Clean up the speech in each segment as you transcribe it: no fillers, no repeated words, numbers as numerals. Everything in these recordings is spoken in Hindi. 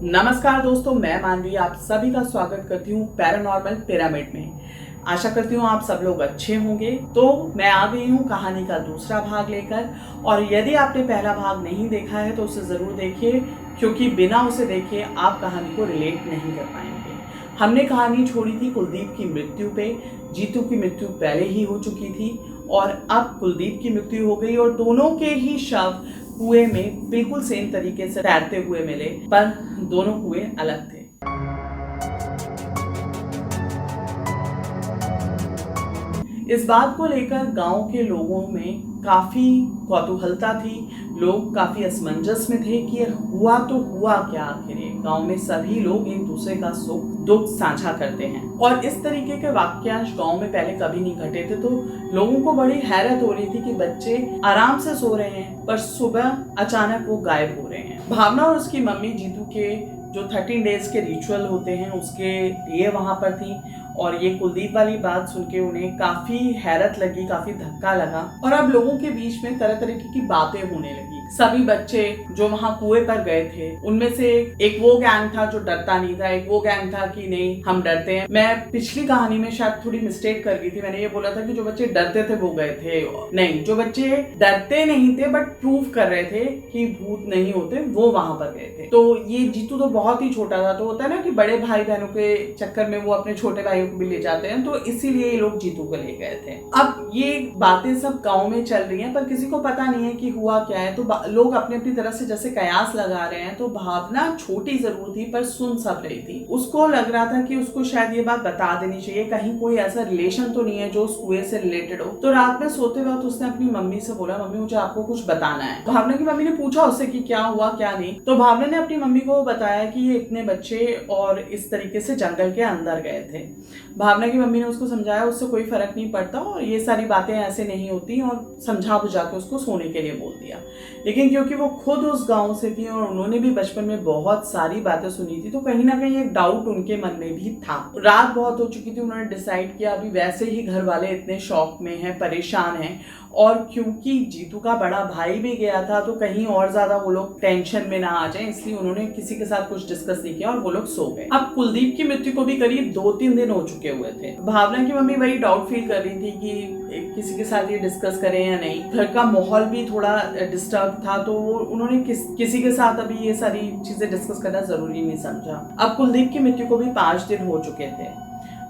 नमस्कार दोस्तों, मैं मानवी आप सभी का स्वागत करती हूँ पैरानॉर्मल पिरामिड में। आशा करती हूँ आप सब लोग अच्छे होंगे। तो मैं आ गई हूँ कहानी का दूसरा भाग लेकर, और यदि आपने पहला भाग नहीं देखा है तो उसे ज़रूर देखिए, क्योंकि बिना उसे देखे आप कहानी को रिलेट नहीं कर पाएंगे। हमने कहानी छोड़ी थी कुलदीप की मृत्यु पे। जीतू की मृत्यु पहले ही हो चुकी थी और अब कुलदीप की मृत्यु हो गई, और दोनों के ही शव कुएं में बिल्कुल सेम तरीके से तैरते हुए मिले, पर दोनों कुएं अलग थे। इस बात को लेकर गांव के लोगों में काफी कौतूहलता थी। लोग काफी असमंजस में थे कि हुआ तो हुआ क्या आखिर। गांव में सभी लोग एक दूसरे का सुख दुख साझा करते हैं, और इस तरीके के वाक्यांश गांव में पहले कभी नहीं घटे थे। तो लोगों को बड़ी हैरत हो रही थी कि बच्चे आराम से सो रहे हैं पर सुबह अचानक वो गायब हो रहे हैं। भावना और उसकी मम्मी जीतू के जो 13 डेज के रिचुअल होते हैं उसके लिए वहां पर थी, और ये कुलदीप वाली बात सुन के उन्हें काफी हैरत लगी, काफी धक्का लगा, और अब लोगों के बीच में तरह तरह की बातें होने लगी। सभी बच्चे जो वहां कुएं पर गए थे उनमें से एक वो गैंग था जो डरता नहीं था, एक वो गैंग था कि नहीं हम डरते हैं। मैं पिछली कहानी में शायद थोड़ी मिस्टेक कर गई थी, मैंने ये बोला था कि जो बच्चे डरते थे वो गए थे। नहीं, जो बच्चे डरते नहीं थे बट प्रूव कर रहे थे कि भूत नहीं होते वो वहां पर गए थे। तो ये जीतू तो बहुत ही छोटा था, तो होता है ना कि बड़े भाई बहनों के चक्कर में वो अपने छोटे भाइयों को भी ले जाते हैं, तो इसीलिए ये लोग जीतू को ले गए थे। अब ये बातें सब गांव में चल रही हैं पर किसी को पता नहीं है कि हुआ क्या है। तो लोग अपनी अपनी तरफ से जैसे कयास लगा रहे हैं। तो भावना छोटी जरूर थी पर सुन सब रही थी। उसको लग रहा था कि उसको शायद ये बात बता देनी चाहिए, कहीं कोई ऐसा रिलेशन तो नहीं है जो उस कुएं से रिलेटेड हो। तो रात में सोते वक्त उसने अपनी मम्मी से बोला, मम्मी मुझे आपको कुछ बताना है। भावना की मम्मी ने पूछा उससे कि क्या हुआ क्या नहीं। तो भावना ने अपनी मम्मी को बताया कि ये इतने बच्चे और इस तरीके से जंगल के अंदर गए थे। भावना की मम्मी ने उसको समझाया उससे कोई फर्क नहीं पड़ता और ये सारी बातें ऐसे नहीं होती, और समझा बुझा के उसको सोने के लिए बोल दिया। लेकिन क्योंकि वो खुद उस गांव से थी और उन्होंने भी बचपन में बहुत सारी बातें सुनी थी, तो कहीं ना कहीं एक डाउट उनके मन में भी था। रात बहुत हो चुकी थी, उन्होंने डिसाइड किया अभी वैसे ही घर वाले इतने शौक में हैं, परेशान हैं, और क्योंकि जीतू का बड़ा भाई भी गया था तो कहीं और ज्यादा वो लोग टेंशन में ना आ जाए, इसलिए उन्होंने किसी के साथ कुछ डिस्कस नहीं किया और वो लोग सो गए। अब कुलदीप की मृत्यु को भी करीब 2-3 दिन हो चुके हुए थे। भावना की मम्मी वही डाउट फील कर रही थी कि किसी के साथ ये डिस्कस करें या नहीं। घर का माहौल भी थोड़ा डिस्टर्ब था, तो उन्होंने किसी के साथ अभी ये सारी चीजें डिस्कस करना जरूरी नहीं समझा। अब कुलदीप की मृत्यु को भी 5 दिन हो चुके थे।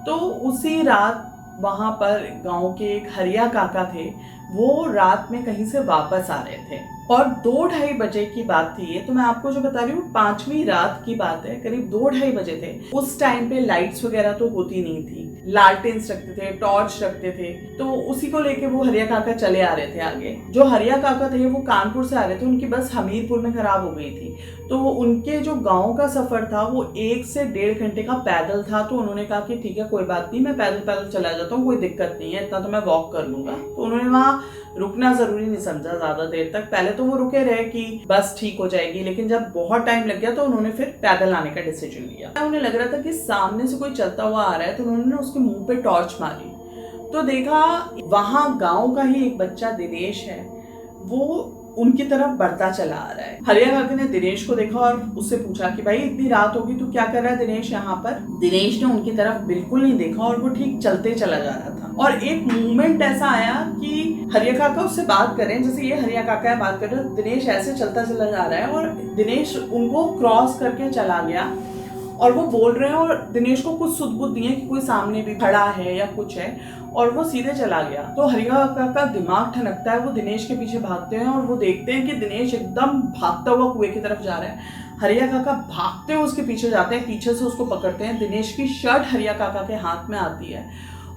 तो उसी रात वहां पर गांव के एक हरिया काका थे, वो रात में कहीं से वापस आ रहे थे और 2-2:30 बजे की बात थी ये। तो मैं आपको जो बता रही हूँ 5वीं रात की बात है, करीब 2-2:30 बजे थे। उस टाइम पे लाइट्स वगैरह तो होती नहीं थी, लालटेन्स रखते थे, टॉर्च रखते थे। तो उसी को लेके वो हरिया काका चले आ रहे थे आगे। जो हरिया काका थे वो कानपुर से आ रहे थे, उनकी बस हमीरपुर में खराब हो गई थी। तो उनके जो गांव का सफर था वो 1 से 1.5 घंटे का पैदल था। तो उन्होंने कहा कि ठीक है कोई बात नहीं, मैं पैदल पैदल चला जाता हूँ, कोई दिक्कत नहीं है, इतना तो मैं वॉक कर लूंगा। तो उन्होंने वहाँ रुकना जरूरी नहीं समझा ज्यादा देर तक। पहले तो वो रुके रहे कि बस ठीक हो जाएगी, लेकिन जब बहुत टाइम लग गया तो उन्होंने फिर पैदल आने का डिसीजन लिया। उन्हें लग रहा था कि सामने से कोई चलता हुआ आ रहा है, तो उन्होंने उसके मुंह पे टॉर्च मारी तो देखा वहां गांव का ही एक बच्चा दिनेश है, वो उनकी तरफ बढ़ता चला आ रहा है। हरिया काका ने दिनेश को देखा और उससे पूछा कि भाई इतनी रात होगी तू क्या कर रहा है दिनेश यहाँ पर। दिनेश ने उनकी तरफ बिल्कुल नहीं देखा और वो ठीक चलते चला जा रहा था। और एक मोमेंट ऐसा आया कि हरिया काका उससे बात कर रहे हैं, जैसे ये हरिया काका है बात कर रहे हैं, दिनेश ऐसे चलता चला जा रहा है और दिनेश उनको क्रॉस करके चला गया। और वो बोल रहे हैं और दिनेश को कुछ सुध-बुध नहीं है कि कोई सामने भी खड़ा है या कुछ है, और वो सीधे चला गया। तो हरिया काका का दिमाग ठनकता है, वो दिनेश के पीछे भागते हैं और वो देखते हैं कि दिनेश एकदम भागता हुआ कुएं की तरफ जा रहा है। हरिया काका भागते हुए उसके पीछे जाते हैं, पीछे से उसको पकड़ते हैं। दिनेश की शर्ट हरिया काका के हाथ में आती है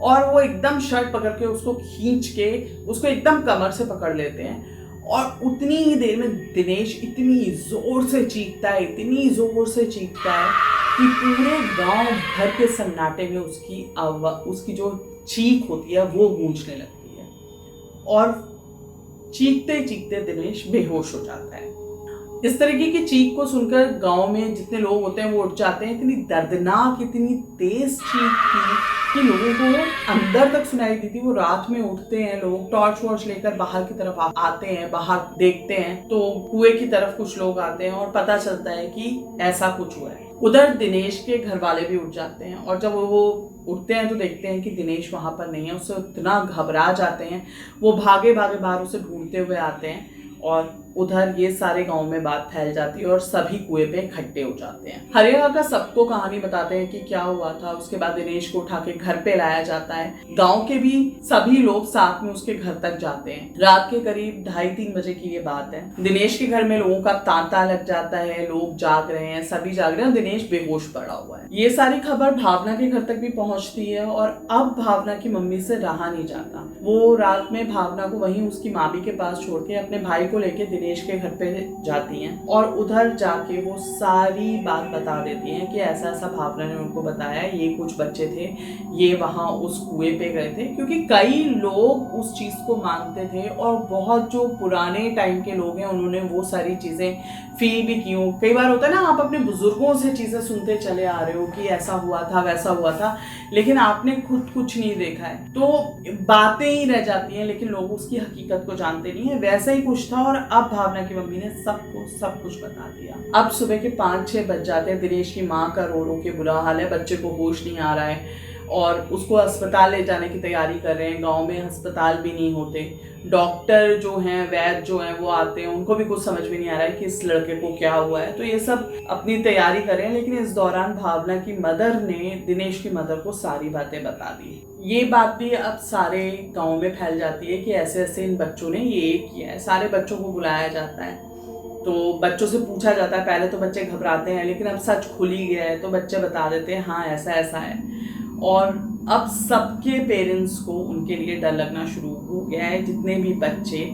और वो एकदम शर्ट पकड़ के उसको खींच के उसको एकदम कमर से पकड़ लेते हैं। और उतनी ही देर में दिनेश इतनी जोर से चीखता है, इतनी जोर से चीखता है कि पूरे गांव भर के सन्नाटे में उसकी जो चीख होती है वो गूंजने लगती है और चीखते चीखते दिनेश बेहोश हो जाता है। इस तरीके की चीख को सुनकर गांव में जितने लोग होते हैं वो उठ जाते हैं। इतनी दर्दनाक, इतनी तेज चीख थी कि लोगों को अंदर तक सुनाई दी थी। वो रात में उठते हैं, लोग टॉर्च वॉर्च लेकर बाहर की तरफ आते हैं, बाहर देखते हैं तो कुएं की तरफ कुछ लोग आते हैं और पता चलता है कि ऐसा कुछ हुआ है। उधर दिनेश के घर वाले भी उठ जाते हैं और जब वो उठते हैं तो देखते हैं कि दिनेश वहां पर नहीं है। उससे इतना घबरा जाते हैं, वो भागे भागे बाहर उसे ढूंढते हुए आते हैं और उधर ये सारे गांव में बात फैल जाती है और सभी कुएं पे इकट्ठे हो जाते हैं। हरिया का सबको कहानी बताते हैं कि क्या हुआ था। उसके बाद दिनेश को उठा के घर पे लाया जाता है। गांव के भी सभी लोग साथ में उसके घर तक जाते हैं। रात के करीब 2:30-3 बजे की ये बात है। दिनेश के घर में लोगों का तांता लग जाता है, लोग जाग रहे हैं, सभी जाग रहे हैं, दिनेश बेहोश पड़ा हुआ है। ये सारी खबर भावना के घर तक भी पहुंचती है और अब भावना की मम्मी से रहा नहीं जाता। वो रात में भावना को वहीं उसकी मामी के पास छोड़ के अपने भाई को लेके दिनेश के घर पे जाती हैं और उधर जाके वो सारी बात बता देती हैं कि ऐसा ऐसा भावना ने उनको बताया, ये कुछ बच्चे थे, ये वहां उस कुएं पे गए थे। क्योंकि कई लोग उस चीज को मानते थे और बहुत जो पुराने टाइम के लोग हैं उन्होंने वो सारी चीजें फील भी की हो। कई बार होता है ना, आप अपने बुजुर्गों से चीजें सुनते चले आ रहे हो कि ऐसा हुआ था, वैसा हुआ था, लेकिन आपने खुद कुछ नहीं देखा है तो बातें ही रह जाती हैं, लेकिन लोग उसकी हकीकत को जानते नहीं है। वैसा ही कुछ था और अब भावना की मम्मी ने सबको सब कुछ बता दिया। अब सुबह के 5-6 बज जाते हैं। दिनेश की माँ का रो रो के बुरा हाल है, बच्चे को होश नहीं आ रहा है और उसको अस्पताल ले जाने की तैयारी कर रहे हैं। गांव में अस्पताल भी नहीं होते, डॉक्टर जो हैं, वैद्य जो हैं वो आते हैं, उनको भी कुछ समझ में नहीं आ रहा है कि इस लड़के को क्या हुआ है। तो ये सब अपनी तैयारी कर रहे हैं, लेकिन इस दौरान भावना की मदर ने दिनेश की मदर को सारी बातें बता दी। ये बात भी अब सारे गांव में फैल जाती है कि ऐसे ऐसे इन बच्चों ने ये किया है। सारे बच्चों को बुलाया जाता है तो बच्चों से पूछा जाता है। पहले तो बच्चे घबराते हैं, लेकिन अब सच खुल ही गया है तो बच्चे बता देते हैं हाँ ऐसा ऐसा है। और अब सबके पेरेंट्स को उनके लिए डर लगना शुरू हो गया है, जितने भी बच्चे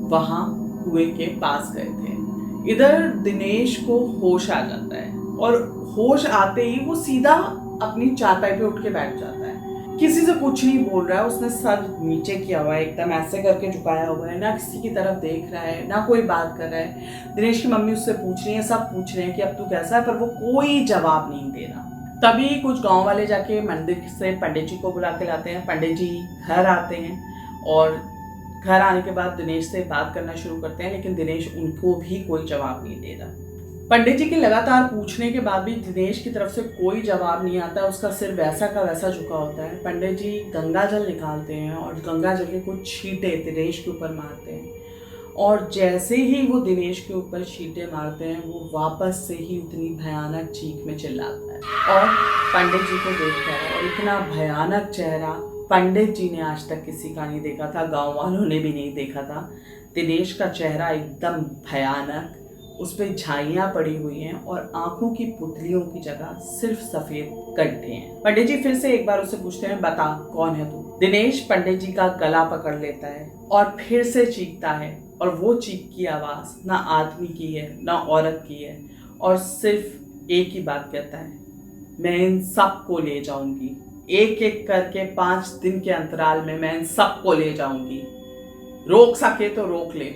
वहां कुएं के पास गए थे। इधर दिनेश को होश आ जाता है और होश आते ही वो सीधा अपनी चारपाई पे उठ के बैठ जाता है। किसी से कुछ नहीं बोल रहा है, उसने सर नीचे किया हुआ है, एकदम ऐसे करके झुकाया हुआ है, ना किसी की तरफ देख रहा है, ना कोई बात कर रहा है। दिनेश की मम्मी उससे पूछ रही है, सब पूछ रहे हैं कि अब तू कैसा है, पर वो कोई जवाब नहीं दे रहा। तभी कुछ गांव वाले जाके मंदिर से पंडित जी को बुला के लाते हैं। पंडित जी घर आते हैं और घर आने के बाद दिनेश से बात करना शुरू करते हैं, लेकिन दिनेश उनको भी कोई जवाब नहीं दे रहा। पंडित जी के लगातार पूछने के बाद भी दिनेश की तरफ से कोई जवाब नहीं आता। उसका सिर वैसा का वैसा झुका होता है। पंडित जी गंगा जल निकालते हैं और गंगा जल के कुछ छींटे दिनेश के ऊपर मारते हैं और जैसे ही वो दिनेश के ऊपर छींटे मारते हैं वो वापस से ही उतनी भयानक चीख में चिल्लाता है और पंडित जी को देखता है और इतना भयानक चेहरा पंडित जी ने आज तक किसी का नहीं देखा था, गांव वालों ने भी नहीं देखा था। दिनेश का चेहरा एकदम भयानक, उस पर झाइयाँ पड़ी हुई हैं और आंखों की पुतलियों की जगह सिर्फ सफेद गड्ढे हैं। पंडित जी फिर से एक बार उससे पूछते हैं, बता कौन है तू। दिनेश पंडित जी का गला पकड़ लेता है और फिर से चीखता है और वो चीख की आवाज ना आदमी की है ना औरत की है और सिर्फ एक ही बात कहता है, मैं इन सबको ले जाऊंगी, एक एक करके 5 दिन के अंतराल में मैं इन सबको ले जाऊंगी, रोक सके तो रोक ले।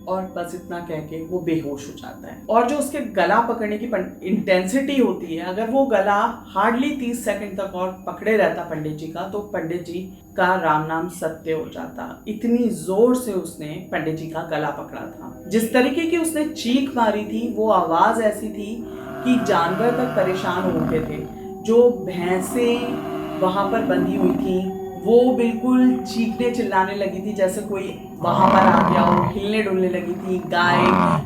और बस इतना कह के वो बेहोश हो जाता है। और जो उसके गला पकड़ने की इंटेंसिटी होती है, अगर वो गला हार्डली 30 सेकंड तक और पकड़े रहता पंडित जी का, तो पंडित जी का राम नाम सत्य हो जाता। इतनी जोर से उसने पंडित जी का गला पकड़ा था। जिस तरीके की उसने चीख मारी थी, वो आवाज ऐसी थी कि जानवर तक परेशान हो गए थे। जो भैंसें वहां पर बंधी हुई थी वो बिल्कुल चीखने चिल्लाने लगी थी, जैसे कोई वहां पर आ गया हो, हिलने डुलने लगी थी। गाय,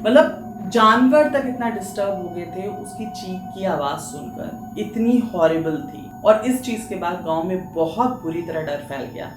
मतलब जानवर तक इतना डिस्टर्ब हो गए थे उसकी चीख की आवाज सुनकर, इतनी हॉरिबल थी। और इस चीज के बाद गांव में बहुत बुरी तरह डर फैल गया।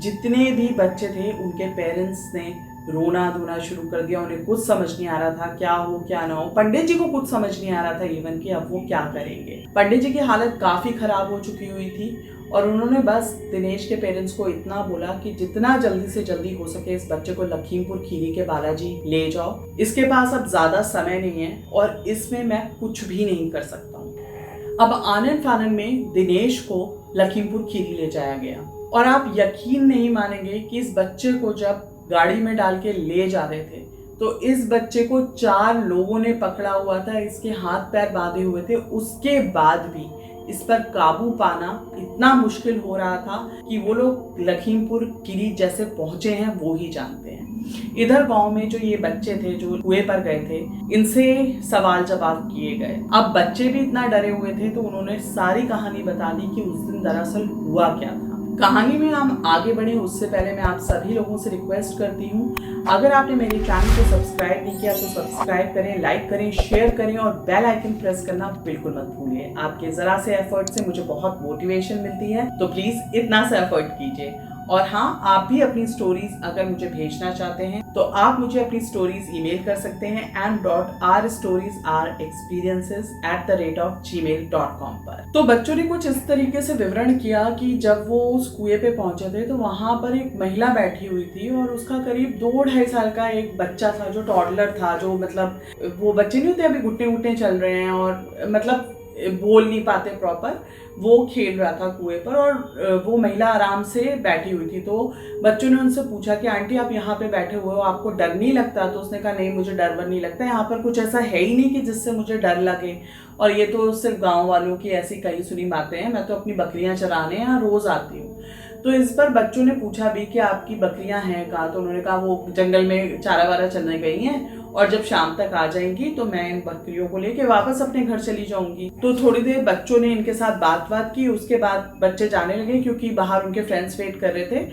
जितने भी बच्चे थे उनके पेरेंट्स ने रोना धोना शुरू कर दिया। उन्हें कुछ समझ नहीं आ रहा था क्या हो क्या ना हो। पंडित जी को कुछ समझ नहीं आ रहा था इवन कि अब वो क्या करेंगे। पंडित जी की हालत काफी खराब हो चुकी हुई थी और उन्होंने बस दिनेश के पेरेंट्स को इतना बोला कि जितना जल्दी से जल्दी हो सके इस बच्चे को लखीमपुर खीरी के बालाजी ले जाओ, इसके पास अब ज्यादा समय नहीं है और इसमें मैं कुछ भी नहीं कर सकता हूँ। अब आनन फानन में दिनेश को लखीमपुर खीरी ले जाया गया और आप यकीन नहीं मानेंगे कि इस बच्चे को जब गाड़ी में डाल के ले जा रहे थे तो इस बच्चे को 4 लोगों ने पकड़ा हुआ था, इसके हाथ पैर बांधे हुए थे। उसके बाद भी इस पर काबू पाना इतना मुश्किल हो रहा था कि वो लोग लखीमपुर खीरी जैसे पहुंचे हैं वो ही जानते हैं। इधर गांव में जो ये बच्चे थे जो कुएं पर गए थे, इनसे सवाल जवाब किए गए। अब बच्चे भी इतना डरे हुए थे तो उन्होंने सारी कहानी बता दी कि उस दिन दरअसल हुआ क्या था। कहानी में हम आगे बढ़े उससे पहले मैं आप सभी लोगों से रिक्वेस्ट करती हूँ, अगर आपने मेरे चैनल को सब्सक्राइब नहीं किया तो सब्सक्राइब करें, लाइक करें, शेयर करें और बेल आइकन प्रेस करना बिल्कुल मत भूलिए। आपके जरा से एफर्ट से मुझे बहुत मोटिवेशन मिलती है, तो प्लीज इतना सा एफर्ट कीजिए। और हाँ, आप भी अपनी स्टोरीज अगर मुझे भेजना चाहते हैं तो आप मुझे अपनी स्टोरीज ईमेल कर सकते हैं m.rstories.experiences@gmail.com पर। तो बच्चों ने कुछ इस तरीके से विवरण किया कि जब वो उस कुएं पे पहुंचे थे तो वहां पर एक महिला बैठी हुई थी और उसका करीब 2-2.5 साल का एक बच्चा था जो टॉडलर था, जो मतलब वो बच्चे नहीं होते अभी घुटने घुटने चल रहे हैं और मतलब बोल नहीं पाते प्रॉपर, वो खेल रहा था कुएं पर और वो महिला आराम से बैठी हुई थी। तो बच्चों ने उनसे पूछा कि आंटी आप यहाँ पे बैठे हुए हो, आपको डर नहीं लगता? तो उसने कहा नहीं मुझे डर वर नहीं लगता, यहाँ पर कुछ ऐसा है ही नहीं कि जिससे मुझे डर लगे, और ये तो सिर्फ गांव वालों की ऐसी कही सुनी बातें हैं, मैं तो अपनी बकरियां चराने यहाँ रोज आती हूँ। तो इस पर बच्चों ने पूछा भी कि आपकी बकरियां हैं कहाँ? तो उन्होंने कहा वो जंगल में चारा वारा चलने गई हैं और जब शाम तक आ जाएंगी तो मैं इन बकरियों को लेके वापस अपने घर चली जाऊंगी। तो थोड़ी देर बच्चों ने इनके साथ बात की, उसके बाद बच्चे जाने लगे क्योंकि बाहर उनके फ्रेंड्स वेट कर रहे थे।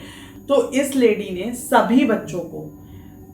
तो इस लेडी ने सभी बच्चों को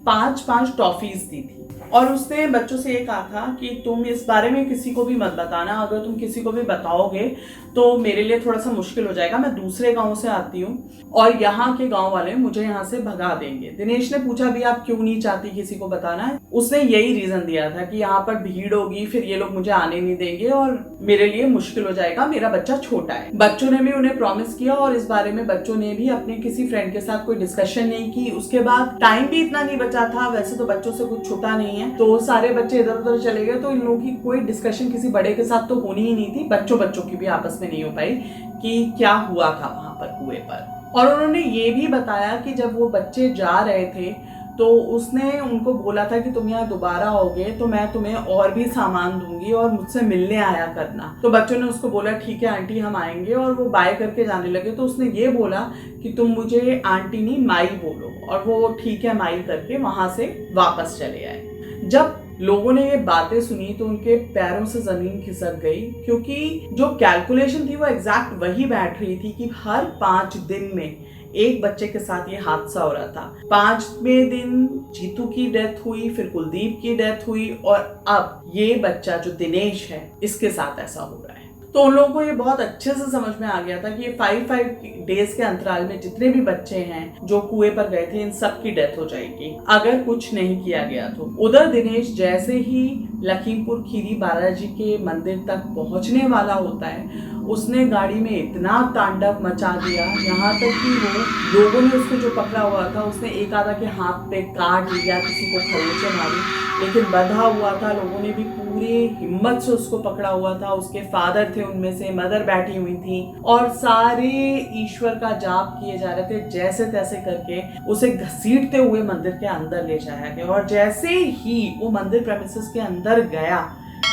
5-5 टॉफीज दी थी और उसने बच्चों से ये कहा था कि तुम इस बारे में किसी को भी मत बताना, अगर तुम किसी को भी बताओगे तो मेरे लिए थोड़ा सा मुश्किल हो जाएगा, मैं दूसरे गांव से आती हूँ और यहाँ के गांव वाले मुझे यहाँ से भगा देंगे। दिनेश ने पूछा भी आप क्यों नहीं चाहती किसी को बताना? उसने यही रीजन दिया था कि यहाँ पर भीड़ होगी, फिर ये लोग मुझे आने नहीं देंगे और मेरे लिए मुश्किल हो जाएगा, मेरा बच्चा छोटा है। बच्चों ने भी उन्हें प्रॉमिस किया और इस बारे में बच्चों ने भी अपने किसी फ्रेंड के साथ कोई डिस्कशन नहीं की। उसके बाद टाइम भी इतना नहीं बचा था, वैसे तो बच्चों से कुछ छुटा नहीं है, तो सारे बच्चे इधर उधर चले गए। तो इन लोगों की कोई डिस्कशन किसी बड़े के साथ तो होनी ही नहीं थी, बच्चों की भी आपस में नहीं हो पाई कि क्या हुआ था वहां पर कुएं पर। और उन्होंने ये भी बताया कि जब वो बच्चे जा रहे थे तो उसने उनको बोला था कि तुम यहाँ दोबारा आओगे तो मैं तुम्हें और भी सामान दूंगी और मुझसे मिलने आया करना। तो बच्चों ने उसको बोला ठीक है आंटी हम आएंगे, और वो बाय करके जाने लगे। तो उसने ये बोला कि तुम मुझे आंटी नहीं माई बोलो, और वो ठीक है माई करके वहां से वापस चले आए। जब लोगों ने ये बातें सुनी तो उनके पैरों से जमीन खिसक गई, क्योंकि जो कैलकुलेशन थी वो एग्जैक्ट वही बैठ रही थी कि हर 5 दिन में एक बच्चे के साथ ये हादसा हो रहा था। 5वें दिन जीतू की डेथ हुई, फिर कुलदीप की डेथ हुई और अब ये बच्चा जो दिनेश है इसके साथ ऐसा हो रहा है। तो उन लोगों को ये बहुत अच्छे से समझ में आ गया था कि ये 5 डेज के अंतराल में जितने भी बच्चे हैं जो कुएं पर गए थे इन सब की डेथ हो जाएगी अगर कुछ नहीं किया गया तो। उधर दिनेश जैसे ही लखीमपुर खीरी बालाजी के मंदिर तक पहुंचने वाला होता है, उसने गाड़ी में इतना तांडव मचा दिया, यहाँ तक कि वो लोगों ने उसको जो पकड़ा हुआ था उसने एक आधा के हाथ पे काट लिया, किसी को खरोंचे मारी, लेकिन बंधा हुआ था। लोगों ने भी पूरी हिम्मत से उसको पकड़ा हुआ था। उसके फादर थे उनमें से, मदर बैठी हुई थी और सारे ईश्वर का जाप किए जा रहे थे। जैसे तैसे करके उसे घसीटते हुए मंदिर के अंदर ले जाया गया और जैसे ही वो मंदिर प्रेमिसेस के अंदर गया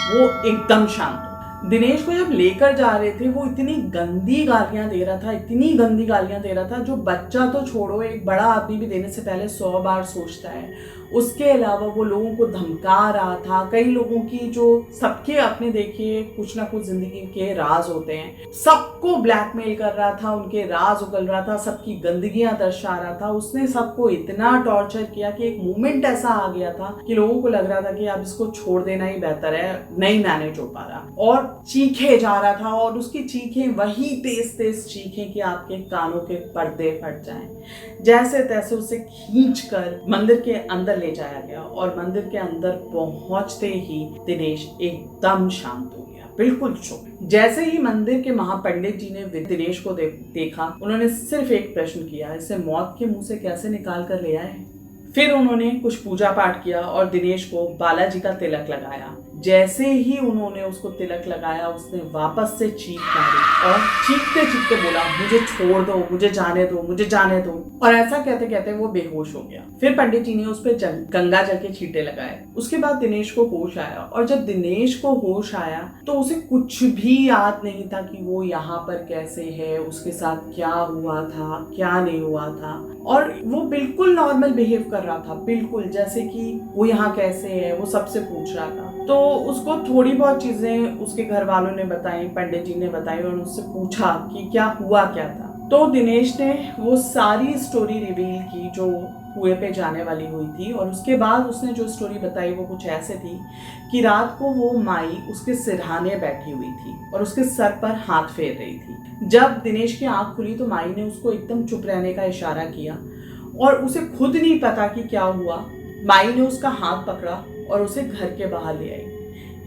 वो एकदम शांत। दिनेश को जब लेकर जा रहे थे वो इतनी गंदी गालियां दे रहा था, इतनी गंदी गालियां दे रहा था जो बच्चा तो छोड़ो एक बड़ा आदमी भी देने से पहले 100 बार सोचता है। उसके अलावा वो लोगों को धमका रहा था। कई लोगों की जो सबके अपने देखिए कुछ ना कुछ जिंदगी के राज होते हैं, सबको ब्लैकमेल कर रहा था, उनके राज उगल रहा था, सबकी गंदगियां दर्शा रहा था। उसने सबको इतना टॉर्चर किया कि एक मोमेंट ऐसा आ गया था कि लोगों को लग रहा था कि अब इसको छोड़ देना ही बेहतर है, नहीं मैनेज हो पा रहा, और चीखे जा रहा था। और उसकी चीखें वही तेज तेज चीखें कि आपके कानों के पर्दे फट जाएं। जैसे तैसे उसे खींचकर मंदिर के अंदर ले जाया गया और मंदिर के अंदर पहुंचते ही दिनेश एकदम शांत हो गया, बिल्कुल चुप। जैसे ही मंदिर के महापंडित जी ने दिनेश को देखा, उन्होंने सिर्फ एक प्रश्न किया, इसे मौत के मुंह से कैसे निकाल कर ले आए? फिर उन्होंने कुछ पूजा पाठ किया और दिनेश को बालाजी का तिलक लगाया। जैसे ही उन्होंने उसको तिलक लगाया, उसने वापस से चीख मारी और चीखते चीखते बोला, मुझे छोड़ दो, मुझे जाने दो, मुझे जाने दो। और ऐसा कहते कहते वो बेहोश हो गया। फिर पंडित जी ने उस पर गंगा जल के छींटे लगाए। उसके बाद दिनेश को होश आया, और जब दिनेश को होश आया तो उसे कुछ भी याद नहीं था कि वो यहाँ पर कैसे है, उसके साथ क्या हुआ था, क्या नहीं हुआ था। और वो बिल्कुल नॉर्मल बिहेव कर रहा था, बिल्कुल जैसे कि वो यहाँ कैसे है, वो सबसे पूछ रहा था। तो उसको थोड़ी बहुत चीजें उसके घर वालों ने बताई, पंडित जी ने बताई, और उससे पूछा कि क्या हुआ क्या था। तो दिनेश ने वो सारी स्टोरी रिवील की जो कुएं पे जाने वाली हुई थी। और उसके बाद उसने जो स्टोरी बताई वो कुछ ऐसे थी कि रात को वो माई उसके सिरहाने बैठी हुई थी और उसके सर पर हाथ फेर रही थी। जब दिनेश की आंख खुली तो माई ने उसको एकदम चुप रहने का इशारा किया, और उसे खुद नहीं पता कि क्या हुआ। माई ने उसका हाथ पकड़ा और उसे घर के बाहर ले आई।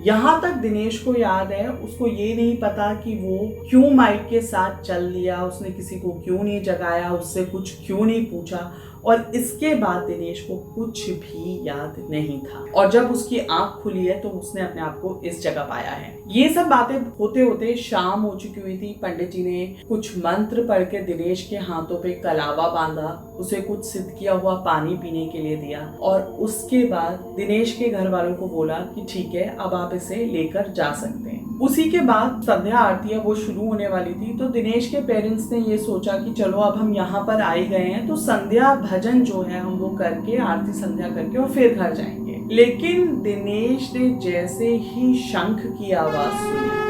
यहाँ तक दिनेश को याद है, उसको ये नहीं पता कि वो क्यों माइक के साथ चल दिया, उसने किसी को क्यों नहीं जगाया, उससे कुछ क्यों नहीं पूछा। और इसके बाद दिनेश को कुछ भी याद नहीं था। और जब उसकी आंख खुली है तो उसने अपने आप को इस जगह पाया है। ये सब बातें होते होते शाम हो चुकी हुई थी। पंडित जी ने कुछ मंत्र पढ़ के दिनेश के हाथों पे कलावा बांधा, उसे कुछ सिद्ध किया हुआ पानी पीने के लिए दिया, और उसके बाद दिनेश के घर वालों को बोला कि ठीक है, अब आप इसे लेकर जा सकते हैं। उसी के बाद संध्या आरती वो शुरू होने वाली थी। तो दिनेश के पेरेंट्स ने ये सोचा कि चलो अब हम यहाँ पर आ ही गए हैं तो संध्या भजन जो है हम वो करके, आरती संध्या करके और फिर घर जाएंगे। लेकिन दिनेश ने जैसे ही शंख की आवाज सुनी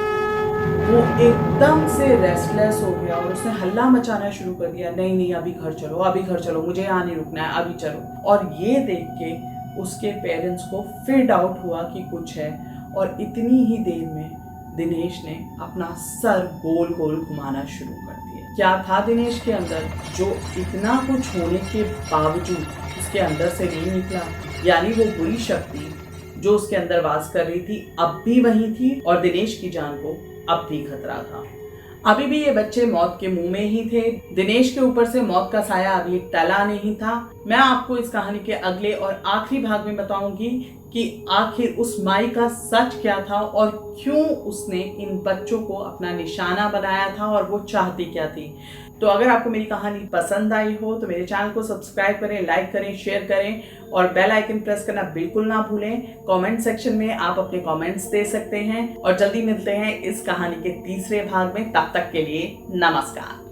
वो एकदम से रेस्टलेस हो गया और उसने हल्ला मचाना शुरू कर दिया, नहीं नहीं अभी घर चलो, अभी घर चलो, मुझे यहाँ नहीं रुकना है, अभी चलो। और ये देख के उसके पेरेंट्स को फिर डाउट हुआ कि कुछ है, और इतनी ही देर में दिनेश ने अपना सर गोल गोल घुमाना शुरू कर दिया। क्या था दिनेश के अंदर जो इतना कुछ होने के बावजूद उसके अंदर से नहीं निकला? यानी वो बुरी शक्ति जो उसके अंदर वास कर रही थी अब भी वही थी, और दिनेश की जान को अब भी खतरा था। अभी भी ये बच्चे मौत के मुंह में ही थे। दिनेश के ऊपर से मौत का साया अभी टला नहीं था। मैं आपको इस कहानी के अगले और आखिरी भाग में बताऊंगी कि आखिर उस माई का सच क्या था और क्यों उसने इन बच्चों को अपना निशाना बनाया था और वो चाहती क्या थी। तो अगर आपको मेरी कहानी पसंद आई हो तो मेरे चैनल को सब्सक्राइब करें, लाइक करें, शेयर करें और बेल आइकन प्रेस करना बिल्कुल ना भूलें। कमेंट सेक्शन में आप अपने कमेंट्स दे सकते हैं और जल्दी मिलते हैं इस कहानी के तीसरे भाग में। तब तक के लिए नमस्कार।